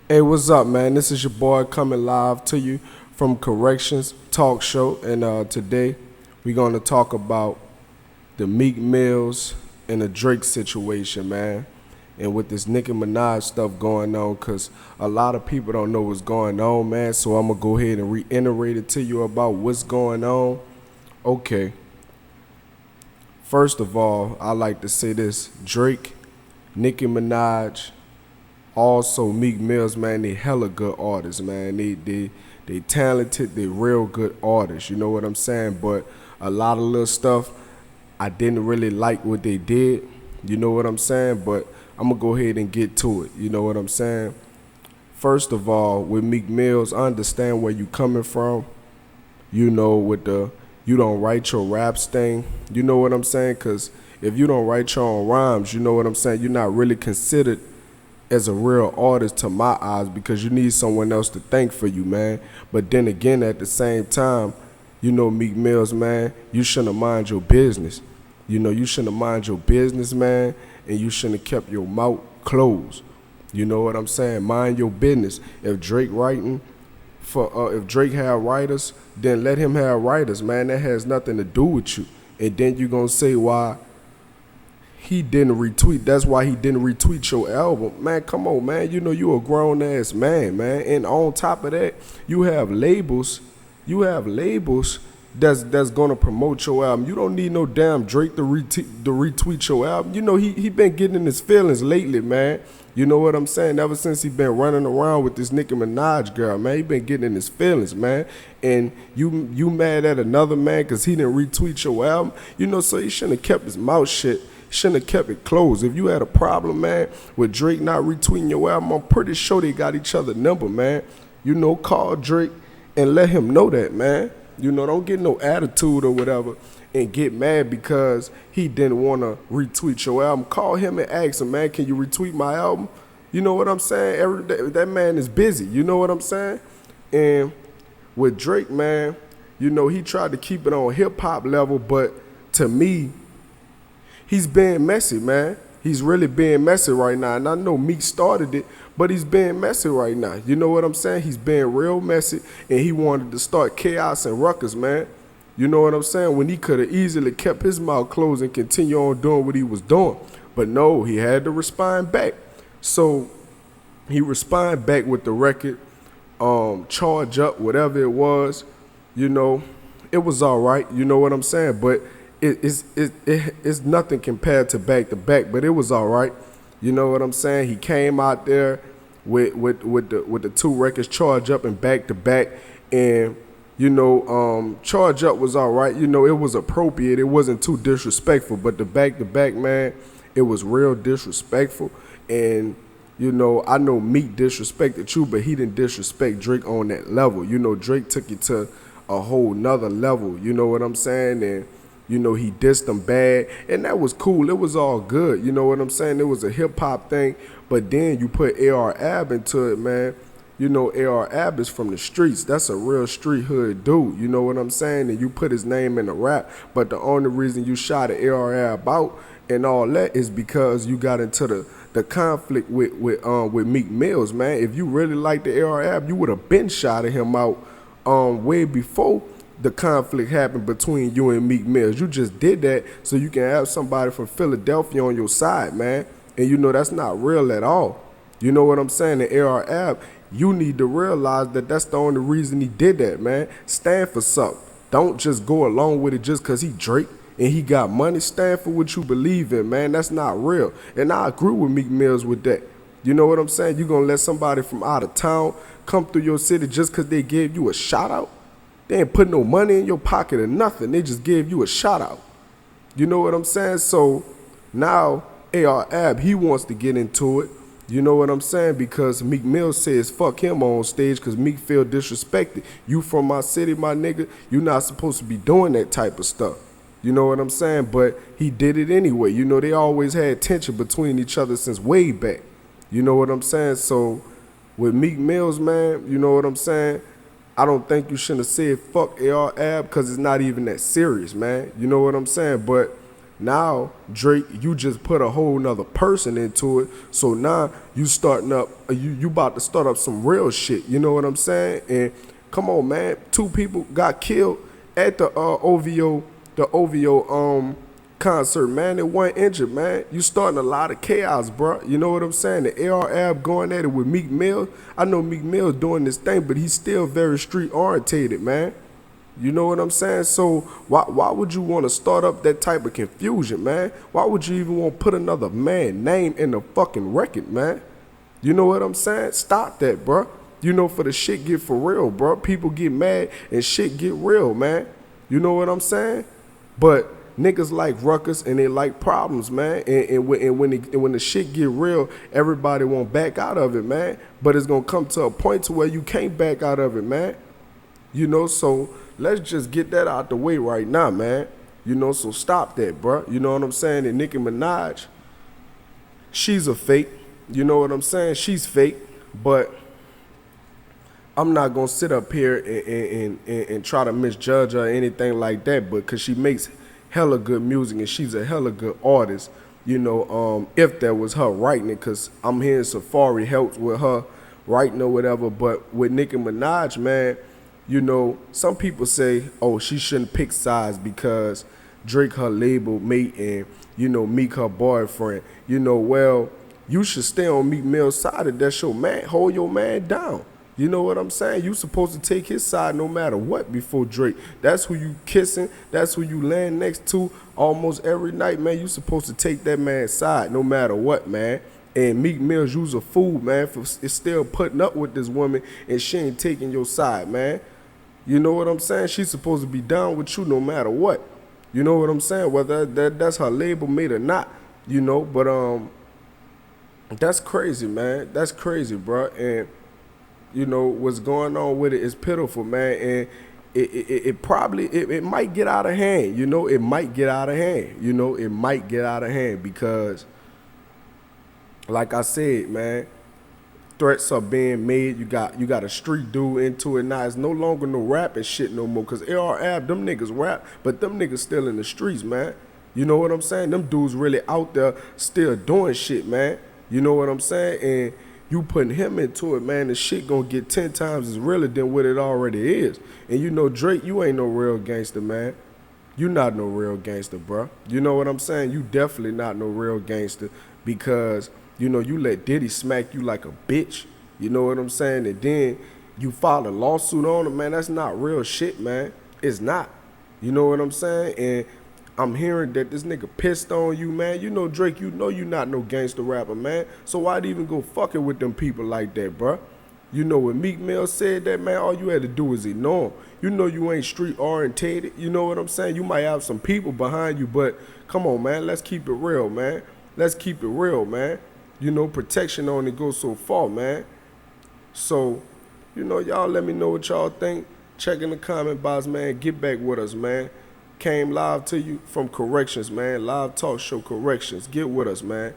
Hey, what's up, man? This is your boy coming live to you from Corrections Talk Show, and today we're gonna talk about the Meek Mills and the Drake situation, man. And with this Nicki Minaj stuff going on, cause a lot of people don't know what's going on, man. So I'm gonna go ahead and reiterate it to you about what's going on. Okay, first of all, I like to say this: Drake, Nicki Minaj, also Meek Mills, man, they hella good artists, man. They talented, they real good artists. You know what I'm saying? But a lot of little stuff I didn't really like what they did. You know what I'm saying? But I'm gonna go ahead and get to it. You know what I'm saying? First of all, with Meek Mills, I understand where you coming from. You know, with the you don't write your raps thing. You know what I'm saying? Cause if you don't write your own rhymes, you know what I'm saying? You're not really considered as a real artist to my eyes because you need someone else to thank for you, man. But then again, at the same time, you know, Meek Mills, man, you shouldn't have mind your business. You know, you shouldn't have mind your business, man, and you shouldn't have kept your mouth closed. You know what I'm saying? Mind your business. If Drake writing if Drake had writers, then let him have writers, man. That has nothing to do with you. And then you gonna say why he didn't retweet. That's why he didn't retweet your album. Man, come on, man. You know you a grown ass man, man. And on top of that, you have labels. You have labels that's gonna promote your album. You don't need no damn Drake to retweet your album. You know he been getting in his feelings lately, man. You know what I'm saying? Ever since he been running around with this Nicki Minaj girl, man, he been getting in his feelings, man. And you mad at another man because he didn't retweet your album? You know, so he shouldn't have kept his mouth shut. Shouldn't have kept it closed. If you had a problem, man, with Drake not retweeting your album, I'm pretty sure they got each other number, man. You know, call Drake and let him know that, man. You know, don't get no attitude or whatever and get mad because he didn't want to retweet your album. Call him and ask him, man, can you retweet my album? You know what I'm saying? Every day, that man is busy. You know what I'm saying? And with Drake, man, you know, he tried to keep it on hip hop level, but to me, he's being messy, man. He's really being messy right now. And I know Meek started it, but he's being messy right now. You know what I'm saying? He's being real messy, and he wanted to start chaos and ruckus, man. You know what I'm saying? When he could have easily kept his mouth closed and continue on doing what he was doing. But no, he had to respond back. So he responded back with the record, charge up, whatever it was. You know, it was all right. You know what I'm saying? But it's nothing compared to back, but it was all right. You know what I'm saying? He came out there with the two records, Charge Up and Back to Back, and you know, Charge Up was all right. You know, it was appropriate. It wasn't too disrespectful, but the Back to Back, man, it was real disrespectful. And you know, I know Meek disrespected you, but he didn't disrespect Drake on that level. You know, Drake took it to a whole nother level. You know what I'm saying? And you know, he dissed them bad, and that was cool. It was all good. You know what I'm saying? It was a hip-hop thing, but then you put A.R. Ab into it, man. You know, A.R. Ab is from the streets. That's a real street hood dude. You know what I'm saying? And you put his name in the rap, but the only reason you shot at A.R. Ab out and all that is because you got into the conflict with Meek Mills, man. If you really liked the A.R. Ab, you would have been shot at him out way before the conflict happened between you and Meek Mills. You just did that so you can have somebody from Philadelphia on your side, man. And you know that's not real at all. You know what I'm saying? The A.R. Ab, you need to realize that that's the only reason he did that, man. Stand for something. Don't just go along with it just because he Drake and he got money. Stand for what you believe in, man. That's not real. And I agree with Meek Mills with that. You know what I'm saying? You going to let somebody from out of town come through your city just because they gave you a shout out? They ain't put no money in your pocket or nothing. They just gave you a shout out. You know what I'm saying? So now A.R. Ab, he wants to get into it. You know what I'm saying? Because Meek Mill says fuck him on stage because Meek feel disrespected. You from my city, my nigga. You not supposed to be doing that type of stuff. You know what I'm saying? But he did it anyway. You know, they always had tension between each other since way back. You know what I'm saying? So with Meek Mills, man, you know what I'm saying? I don't think you shouldn't have said fuck A.R. Ab because it's not even that serious, man. You know what I'm saying? But Now, Drake, you just put a whole nother person into it. So now you starting up, you about to start up some real shit. You know what I'm saying? And come on, man, 2 people got killed at the OVO concert, man. They weren't injured, man. You starting a lot of chaos, bro. You know what I'm saying? The AR Ab going at it with Meek Mill. I know Meek Mill doing this thing, but he's still very street orientated, man. You know what I'm saying? So why would you want to start up that type of confusion, man? Why would you even want to put another man name in the fucking record, man? You know what I'm saying? Stop that, bro. You know, for the shit get for real, bro. People get mad and shit get real, man. You know what I'm saying? But niggas like ruckus and they like problems, man. And when the shit get real, everybody won't back out of it, man. But it's gonna come to a point to where you can't back out of it, man. You know, so let's just get that out the way right now, man. You know, so stop that, bro. You know what I'm saying? And Nicki Minaj, she's a fake. You know what I'm saying? She's fake, but I'm not gonna sit up here and try to misjudge her or anything like that, but cause she makes hella good music and she's a hella good artist. You know, if that was her writing it, cause I'm hearing Safari helps with her writing or whatever. But with Nicki Minaj, man, you know, some people say, oh, she shouldn't pick sides because Drake her label mate and, you know, Meek her boyfriend. You know, well, you should stay on Meek Mill's side if that's your man. Hold your man down. You know what I'm saying? You supposed to take his side no matter what before Drake. That's who you kissing. That's who you laying next to almost every night, man. You supposed to take that man's side no matter what, man. And Meek Mill's you's a fool, man, for still putting up with this woman and she ain't taking your side, man. You know what I'm saying? She's supposed to be down with you no matter what. You know what I'm saying? Whether that's her label mate or not, you know. But that's crazy, man. That's crazy, bro. And you know what's going on with it is pitiful, man. And it probably might get out of hand. You know, it might get out of hand. You know, it might get out of hand because, like I said, man, threats are being made. You got a street dude into it now. It's no longer no rapping shit no more. Cause AR Ab, them niggas rap, but them niggas still in the streets, man. You know what I'm saying? Them dudes really out there still doing shit, man. You know what I'm saying? And you putting him into it, man, the shit gonna get 10 times as realer than what it already is. And you know, Drake, you ain't no real gangster, man. You not no real gangster, bro. You know what I'm saying? You definitely not no real gangster because, you know, you let Diddy smack you like a bitch. You know what I'm saying? And then you file a lawsuit on him, man. That's not real shit, man. It's not. You know what I'm saying? And I'm hearing that this nigga pissed on you, man. You know, Drake, you know you not no gangster rapper, man. So why'd even go fucking with them people like that, bruh? You know, when Meek Mill said that, man, all you had to do was ignore him. You know you ain't street orientated. You know what I'm saying? You might have some people behind you, but come on, man. Let's keep it real, man. Let's keep it real, man. You know, protection only goes so far, man. So, you know, y'all let me know what y'all think. Check in the comment box, man. Get back with us, man. Came live to you from Corrections, man. Live talk show Corrections. Get with us, man.